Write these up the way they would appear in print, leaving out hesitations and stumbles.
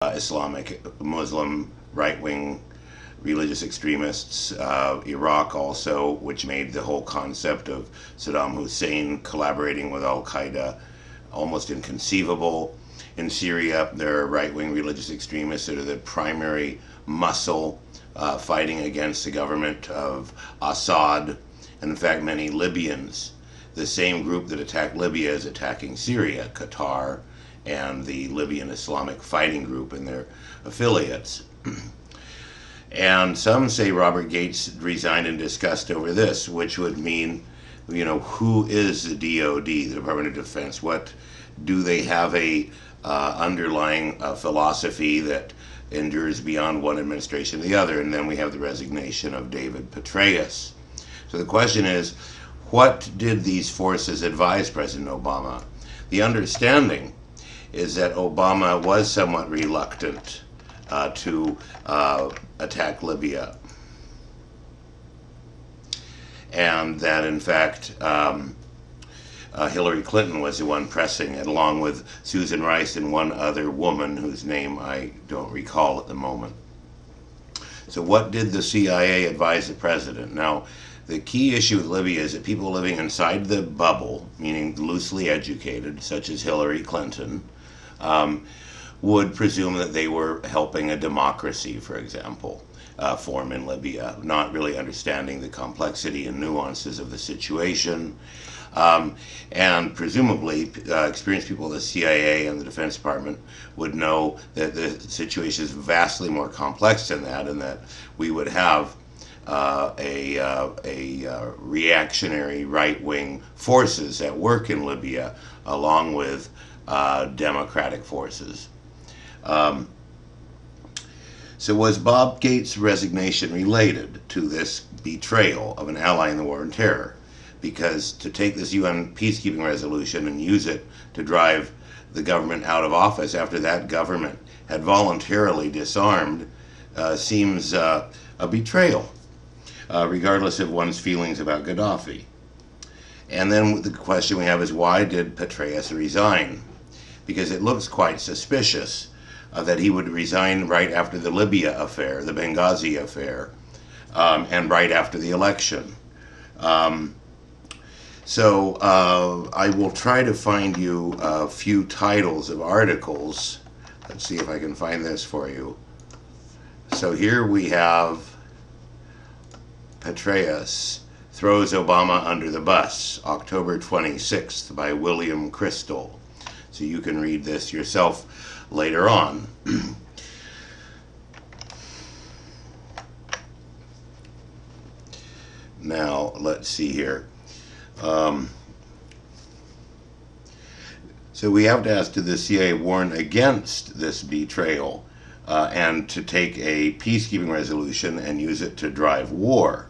Islamic Muslim right-wing religious extremists, Iraq also, which made the whole concept of Saddam Hussein collaborating with Al-Qaeda almost inconceivable. In Syria, there are right-wing religious extremists that are the primary muscle fighting against the government of Assad, and in fact many Libyans. The same group that attacked Libya is attacking Syria, Qatar, and the Libyan Islamic Fighting Group and their affiliates. And some say Robert Gates resigned in disgust over this, which would mean, who is the DOD, the Department of Defense? What do they have a underlying philosophy that endures beyond one administration to the other? And then we have the resignation of David Petraeus. So the question is, what did these forces advise President Obama? The understanding is that Obama was somewhat reluctant to attack Libya, and that in fact Hillary Clinton was the one pressing it, along with Susan Rice and one other woman whose name I don't recall at the moment. So what did the CIA advise the president? Now, the key issue with Libya is that people living inside the bubble, meaning loosely educated, such as Hillary Clinton, would presume that they were helping a democracy, for example, form in Libya, not really understanding the complexity and nuances of the situation. And presumably, experienced people of the CIA and the Defense Department would know that the situation is vastly more complex than that, and that we would have a reactionary right-wing forces at work in Libya, along with democratic forces. So was Bob Gates' resignation related to this betrayal of an ally in the war on terror? Because to take this UN peacekeeping resolution and use it to drive the government out of office after that government had voluntarily disarmed seems a betrayal, regardless of one's feelings about Gaddafi. And then the question we have is, why did Petraeus resign? Because it looks quite suspicious that he would resign right after the Libya affair, the Benghazi affair, and right after the election. So I will try to find you a few titles of articles. Let's see if I can find this for you. So here we have Petraeus throws Obama under the bus, October 26th, by William Crystal. So you can read this yourself later on. Now, let's see here. So we have to ask, did the CIA warn against this betrayal and to take a peacekeeping resolution and use it to drive war?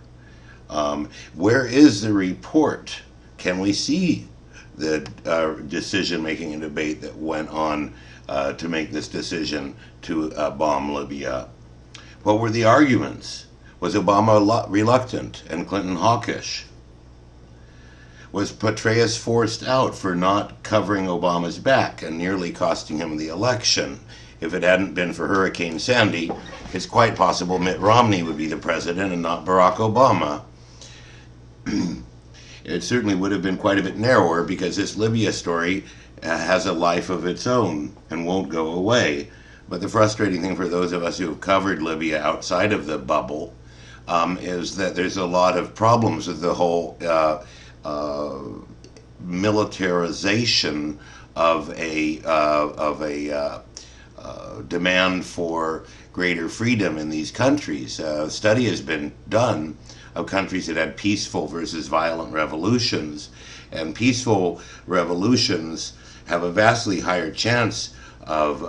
Where is the report? Can we see the decision-making and debate that went on to make this decision to bomb Libya? What were the arguments? Was Obama reluctant and Clinton hawkish? Was Petraeus forced out for not covering Obama's back and nearly costing him the election? If it hadn't been for Hurricane Sandy, it's quite possible Mitt Romney would be the president and not Barack Obama. It certainly would have been quite a bit narrower, because this Libya story has a life of its own and won't go away. But the frustrating thing for those of us who have covered Libya outside of the bubble is that there's a lot of problems with the whole militarization of a demand for greater freedom in these countries. A study has been done of countries that had peaceful versus violent revolutions, and peaceful revolutions have a vastly higher chance of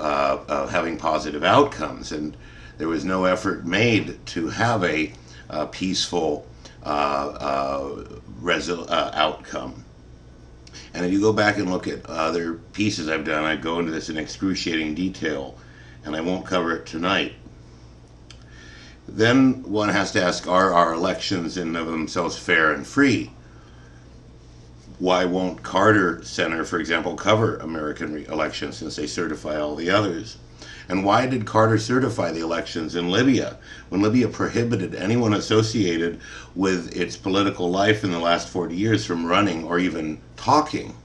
having positive outcomes, and there was no effort made to have a peaceful outcome. And if you go back and look at other pieces I've done, I go into this in excruciating detail, and I won't cover it tonight. Then one has to ask, are our elections in of themselves fair and free? Why won't Carter Center, for example, cover American elections since they certify all the others? And why did Carter certify the elections in Libya when Libya prohibited anyone associated with its political life in the last 40 years from running or even talking?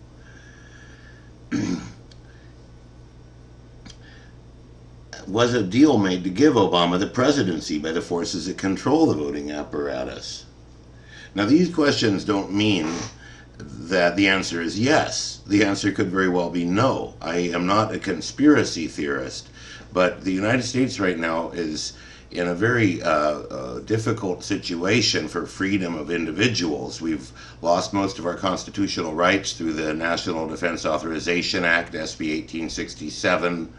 Was a deal made to give Obama the presidency by the forces that control the voting apparatus? Now, these questions don't mean that the answer is yes. The answer could very well be no. I am not a conspiracy theorist, but the United States right now is in a very difficult situation for freedom of individuals. We've lost most of our constitutional rights through the National Defense Authorization Act, SB 1867,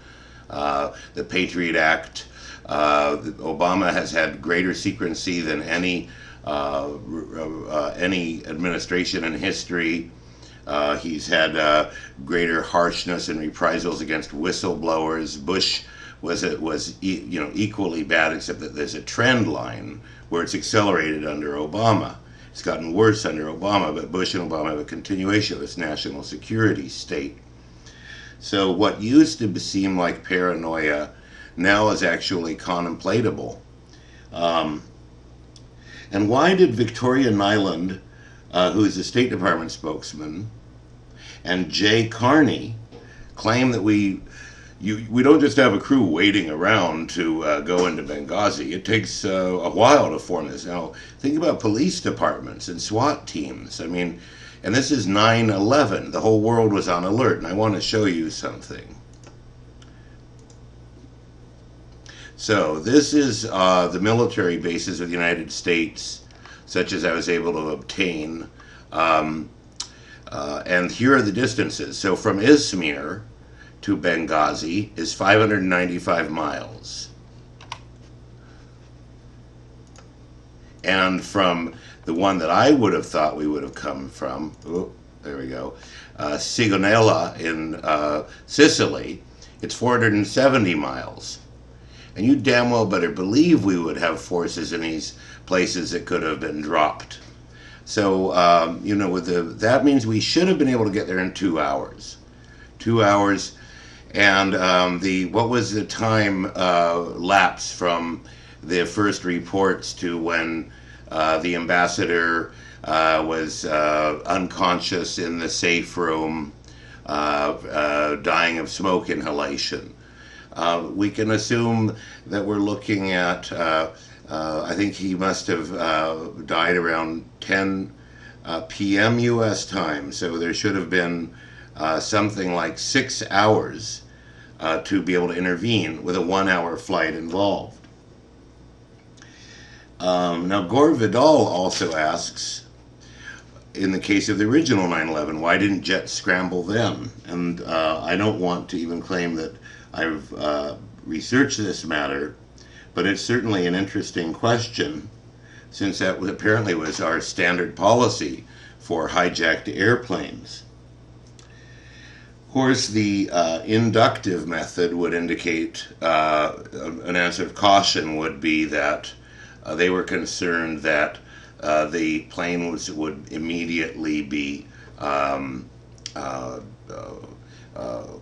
the Patriot Act. Obama has had greater secrecy than any administration in history. He's had greater harshness and reprisals against whistleblowers. Bush was equally bad, except that there's a trend line where it's accelerated under Obama. It's gotten worse under Obama, but Bush and Obama have a continuation of this national security state. So what used to seem like paranoia now is actually contemplatable. And why did Victoria Nyland, who is the State Department spokesman, and Jay Carney claim that we don't just have a crew waiting around to go into Benghazi? It takes a while to form this. Now, think about police departments and SWAT teams. I mean, and this is 9/11. The whole world was on alert, and I want to show you something. So this is the military bases of the United States, such as I was able to obtain. And here are the distances. So from Izmir to Benghazi is 595 miles. And from the one that I would have thought we would have come from, there we go, Sigonella in Sicily, it's 470 miles. And you damn well better believe we would have forces in these places that could have been dropped. So, that means we should have been able to get there in 2 hours. 2 hours. And what was the time lapse from the first reports to when the ambassador was unconscious in the safe room, dying of smoke inhalation? We can assume that we're looking at, I think he must have died around 10 p.m. U.S. time, so there should have been something like 6 hours to be able to intervene with a 1-hour flight involved. Now, Gore Vidal also asks, in the case of the original 9/11, why didn't jets scramble then? And I don't want to even claim that I've researched this matter, but it's certainly an interesting question, since that apparently was our standard policy for hijacked airplanes. Of course, the inductive method would indicate an answer of caution would be that they were concerned that the plane would immediately be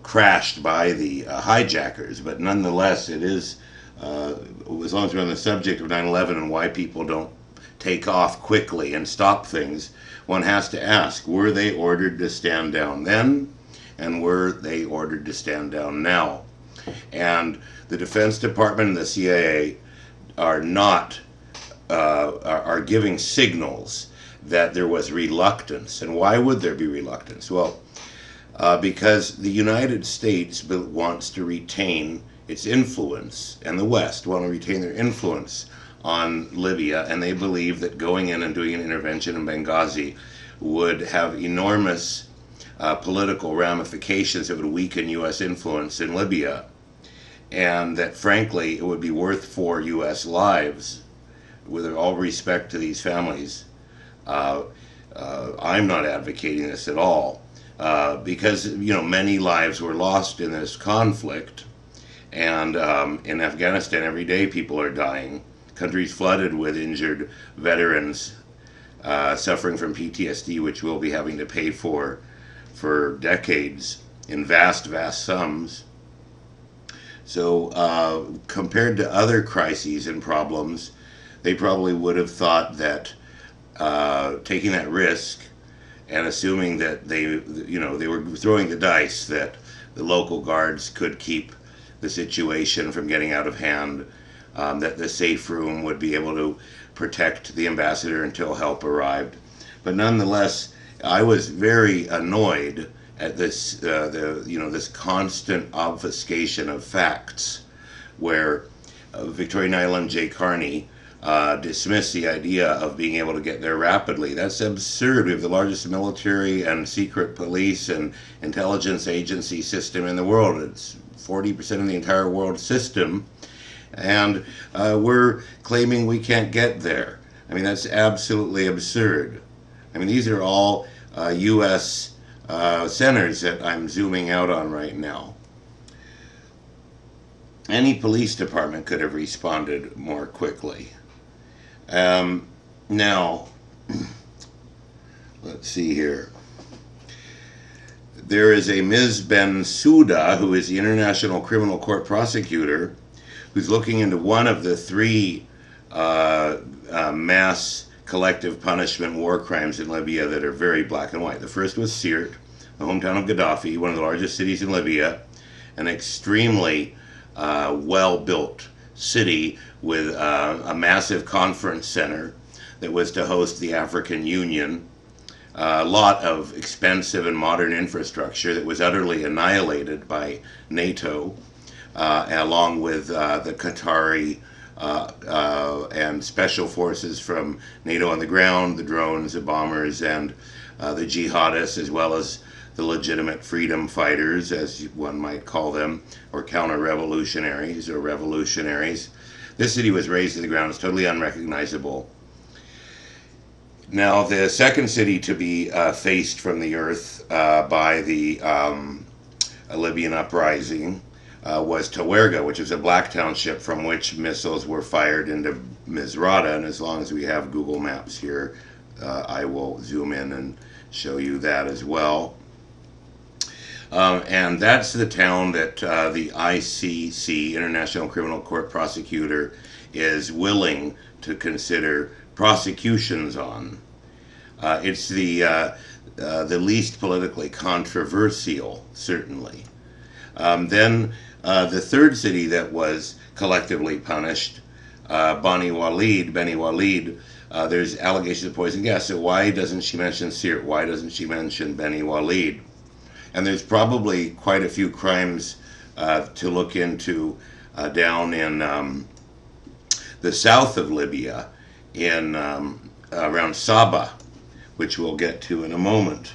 crashed by the hijackers, but nonetheless, it is, as long as we're on the subject of 9/11 and why people don't take off quickly and stop things, one has to ask, were they ordered to stand down then, and were they ordered to stand down now? And the Defense Department and the CIA are not, are giving signals that there was reluctance. And why would there be reluctance? Well, because the United States wants to retain its influence, and the West want to retain their influence on Libya, and they believe that going in and doing an intervention in Benghazi would have enormous political ramifications that would weaken U.S. influence in Libya, and that frankly it would be worth 4 U.S. lives. With all respect to these families, I'm not advocating this at all. Because many lives were lost in this conflict, and in Afghanistan every day people are dying. Countries flooded with injured veterans suffering from PTSD, which we'll be having to pay for decades in vast sums. So compared to other crises and problems, they probably would have thought that taking that risk and assuming that they were throwing the dice that the local guards could keep the situation from getting out of hand, that the safe room would be able to protect the ambassador until help arrived. But nonetheless, I was very annoyed at this, this constant obfuscation of facts, where Victoria Nyland J. Carney dismissed the idea of being able to get there rapidly. That's absurd. We have the largest military and secret police and intelligence agency system in the world. It's 40% of the entire world system, and we're claiming we can't get there. I mean, that's absolutely absurd. I mean, these are all U.S. Centers that I'm zooming out on right now. Any police department could have responded more quickly. Now, let's see here. There is a Ms. Bensouda, who is the International Criminal Court prosecutor, who's looking into one of the three mass collective punishment war crimes in Libya that are very black and white. The first was Sirte, the hometown of Gaddafi, one of the largest cities in Libya, an extremely well-built city with a massive conference center that was to host the African Union, a lot of expensive and modern infrastructure that was utterly annihilated by NATO, along with the Qatari and special forces from NATO on the ground, the drones, the bombers, and the jihadists, as well as the legitimate freedom fighters, as one might call them, or counter-revolutionaries or revolutionaries. This city was razed to the ground. It's totally unrecognizable. Now, the second city to be faced from the earth by the Libyan uprising was Tawerga, which is a black township from which missiles were fired into Misrata. And as long as we have Google Maps here, I will zoom in and show you that as well. And that's the town that the ICC, International Criminal Court prosecutor, is willing to consider prosecutions on. It's the least politically controversial, certainly. Then the third city that was collectively punished, Beni Walid, there's allegations of poison gas. So why doesn't she mention Sirte? Why doesn't she mention Beni Walid? And there's probably quite a few crimes to look into down in the south of Libya, in around Saba, which we'll get to in a moment.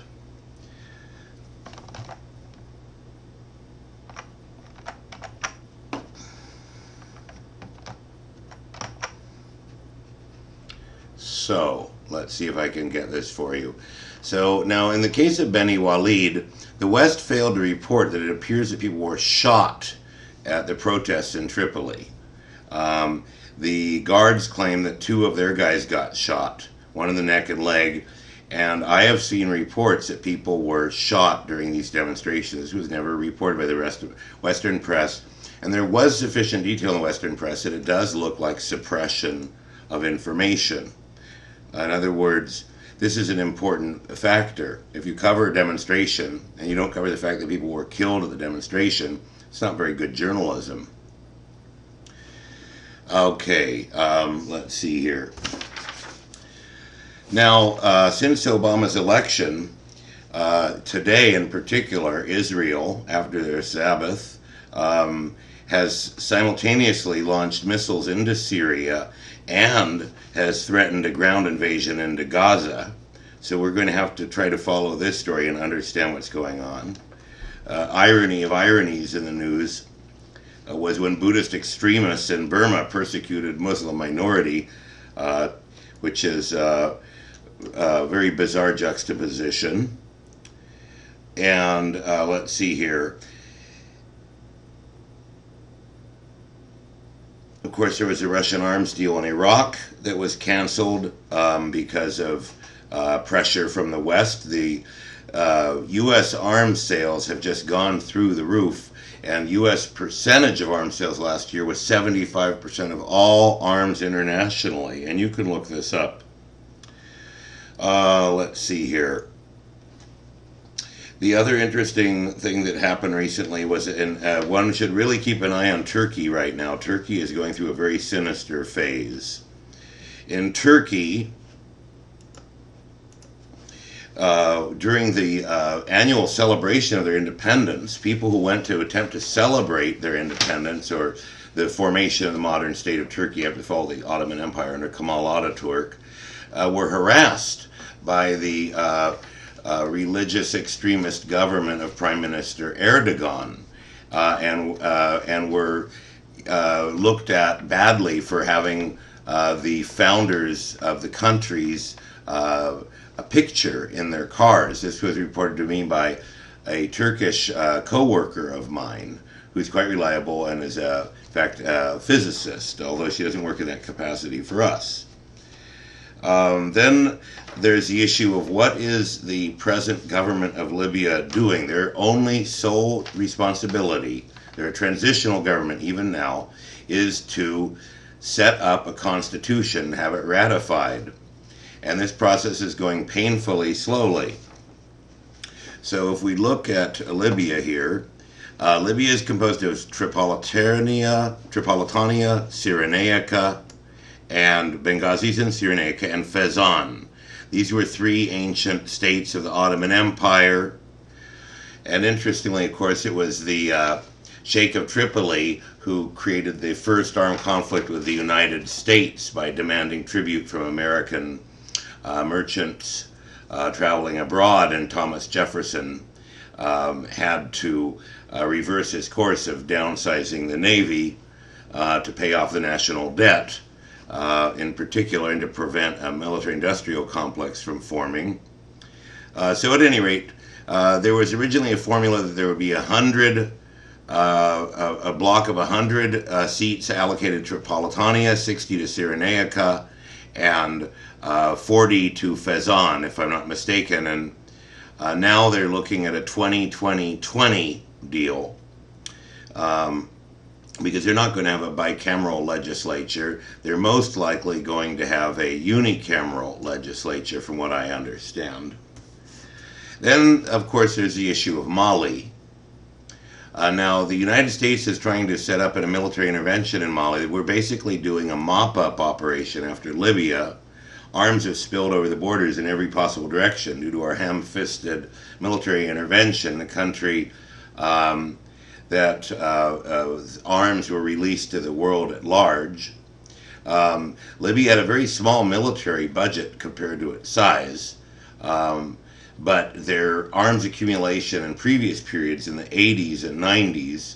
So let's see if I can get this for you. So now, in the case of Beni Walid, the West failed to report that it appears that people were shot at the protests in Tripoli. The guards claim that two of their guys got shot, one in the neck and leg, and I have seen reports that people were shot during these demonstrations. This was never reported by the rest of Western press, and there was sufficient detail in the Western press that it does look like suppression of information. In other words, this is an important factor. If you cover a demonstration and you don't cover the fact that people were killed at the demonstration, it's not very good journalism. Okay, let's see here. Now, since Obama's election, today in particular, Israel, after their Sabbath, has simultaneously launched missiles into Syria and has threatened a ground invasion into Gaza. So we're going to have to try to follow this story and understand what's going on. Irony of ironies in the news was when Buddhist extremists in Burma persecuted Muslim minority, which is a very bizarre juxtaposition. And let's see here. Of course, there was a Russian arms deal in Iraq that was canceled because of pressure from the West. The U.S. arms sales have just gone through the roof, And U.S. percentage of arms sales last year was 75% of all arms internationally. And you can look this up. Let's see here. The other interesting thing that happened recently was, one should really keep an eye on Turkey right now. Turkey is going through a very sinister phase. In Turkey, during the annual celebration of their independence, people who went to attempt to celebrate their independence or the formation of the modern state of Turkey after the fall of the Ottoman Empire under Kemal Ataturk were harassed by the religious extremist government of Prime Minister Erdogan, and were looked at badly for having the founders of the countries a picture in their cars. This was reported to me by a Turkish co-worker of mine who's quite reliable and is, in fact, a physicist, although she doesn't work in that capacity for us. Then there's the issue of what is the present government of Libya doing. Their only sole responsibility, their transitional government even now, is to set up a constitution, have it ratified. And this process is going painfully slowly. So if we look at Libya here, Libya is composed of Tripolitania, Cyrenaica, and Benghazi and Cyrenaica, and Fezzan. These were three ancient states of the Ottoman Empire. And interestingly, of course, it was the Sheikh of Tripoli who created the first armed conflict with the United States by demanding tribute from American merchants traveling abroad, and Thomas Jefferson had to reverse his course of downsizing the Navy to pay off the national debt. In particular, and to prevent a military-industrial complex from forming. So at any rate, there was originally a formula that there would be a block of 100 seats allocated to Tripolitania, 60 to Cyrenaica, and 40 to Fezzan, if I'm not mistaken. And now they're looking at a 20-20-20 deal. Because they're not going to have a bicameral legislature. They're most likely going to have a unicameral legislature, from what I understand. Then, of course, there's the issue of Mali. Now, the United States is trying to set up a military intervention in Mali. We're basically doing a mop-up operation after Libya. Arms have spilled over the borders in every possible direction due to our ham-fisted military intervention. The country that arms were released to the world at large. Libya had a very small military budget compared to its size, but their arms accumulation in previous periods in the 80s and 90s